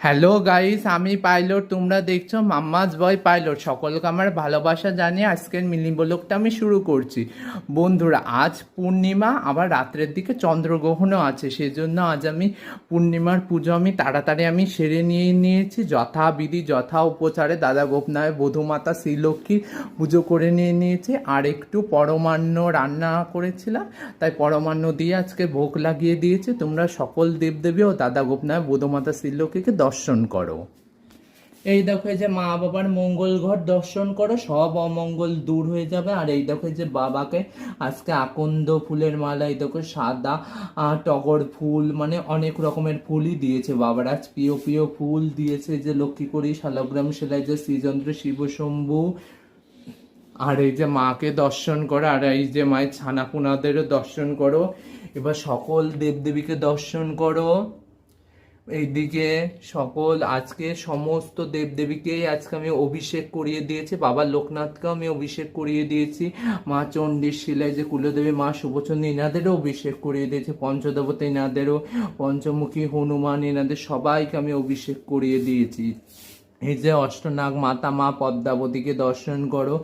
Hello guys, আমি pilot. তোমরা দেখছো মাম্মাজ বয় পাইলট। সকলকে আমার ভালোবাসা জানিয়ে আজকের মিনি ব্লগটা আমি শুরু করছি। বন্ধুরা, আজ পূর্ণিমা, আবার রাত্রের দিকে চন্দ্রগ্রহণও আছে। সেজন্য আজ আমি পূর্ণিমার পুজো তাড়াতাড়ি সেরে নিয়েছি যথাবিধি যথা উপচারে। দাদা গোপনায় বধূমাতা শ্রীলক্ষ্মীর পুজো করে নিয়েছি। আর একটু পরমান্ন রান্না করেছিলাম, তাই পরমান্ন দিয়ে আজকে ভোগ লাগিয়ে দিয়েছি। তোমরা সকল দেবদেবী ও দাদা গোপনায় বধূমাতা শ্রীলক্ষ্মীকে দর্শন করো। এই দেখো, এই যে মা বাবার মঙ্গল ঘর দর্শন করো, সব অমঙ্গল দূর হয়ে যাবে। আর এই দেখো, যে বাবাকে আজকে আকন্দ ফুলের মালা, এই দেখো সাদা টগর ফুল, মানে অনেক রকমের ফুলই দিয়েছে বাবার। আজ প্রিয় প্রিয় ফুল দিয়েছে, যে লক্ষ্মী করি, শালগ্রাম সেলাই, যে শ্রীযন্ত্র শিবশম্ভু। আর এই যে মাকে দর্শন করো, আর এই যে মায়ের ছানাপুনাদেরও দর্শন করো। এবার সকল দেবদেবীকে দর্শন করো। এইদিকে সকল আজকে সমস্ত দেবদেবীকেই আজকে আমি অভিষেক করিয়ে দিয়েছি। বাবা লোকনাথকেও আমি অভিষেক করিয়ে দিয়েছি। মা চণ্ডীর শিলায়, যে কুলদেবী মা শুভচন্দ্র, এনাদেরও অভিষেক করিয়ে দিয়েছি। পঞ্চদেবতা এনাদেরও, পঞ্চমুখী হনুমান, এনাদের সবাইকে আমি অভিষেক করিয়ে দিয়েছি। এই যে অষ্টনাগ মাতা মা পদ্মাবতীকে দর্শন করো।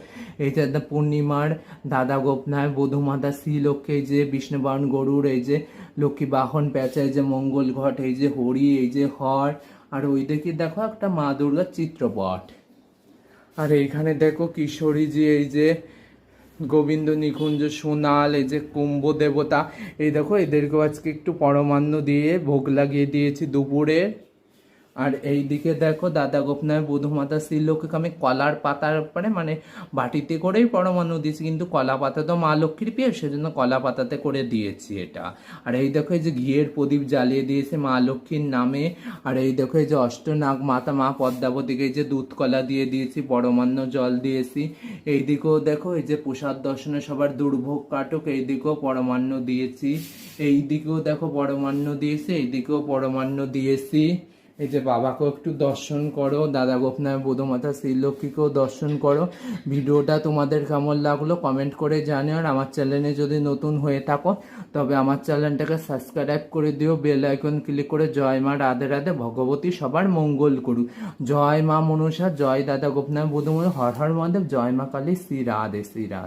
এই যে পূর্ণিমার দাদা গোপনায় বধূমাতা শ্রীলক্ষ্মী, এই যে বিষ্ণুবাহন গরুর, এই যে লক্ষ্মী বাহন পেঁচা, এই যে মঙ্গল ঘট, এই যে হরি, এই যে হর। আর ওই দিকে দেখো একটা মা দুর্গার চিত্রপট। আর এইখানে দেখো কিশোরীজি, এই যে গোবিন্দ নিকুঞ্জ সোনাল, এই যে কুম্ভ দেবতা। এই দেখো, এদেরকেও আজকে একটু পরমান্ন দিয়ে ভোগ লাগিয়ে দিয়েছি দুপুরে। আর এই দিকে দেখো দাদা গোপনায় বধূমাতা শ্রীলক্ষ্মীকে আমি কলার পাতার উপরে, মানে বাটিতে করেই পরমান্ন দিয়েছি, কিন্তু কলা পাতা তো মা লক্ষ্মীর প্রিয়, সেজন্য কলা পাতাতে করে দিয়েছি এটা। আর এই দেখো, এই যে ঘিয়ের প্রদীপ জ্বালিয়ে দিয়েছে মা লক্ষ্মীর নামে। আর এই দেখো, এই যে অষ্টনাগ মাতা মা পদ্মাবতীকে এই যে দুধ কলা দিয়ে দিয়েছি, পরমান্ন জল দিয়েছি। এই দিকেও দেখো, এই যে প্রসাদ দর্শনে সবার দুর্ভোগ কাটুক, এই দিকেও পরমান্ন দিয়েছি। এই দিকেও দেখো পরমান্ন দিয়েছি, এই দিকেও পরমান্ন দিয়েছি। এই যে বাবাকেও একটু দর্শন করো, দাদা গোপনায় বধূমাতা শ্রীলক্ষ্মীকেও দর্শন করো। ভিডিওটা তোমাদের কেমন লাগলো কমেন্ট করে জানিও। আর আমার চ্যানেলে যদি নতুন হয়ে থাকো, তবে আমার চ্যানেলটাকে সাবস্ক্রাইব করে দিও, বেল আইকন ক্লিক করে। জয় মা, রাধে রাধে, ভগবতী সবার মঙ্গল করুক। জয় মা মনসা, জয় দাদা গোপনায় বধূমাতা, হর হর মহাদেব, জয় মা কালী, শ্রী রাধে শ্রী রাধে।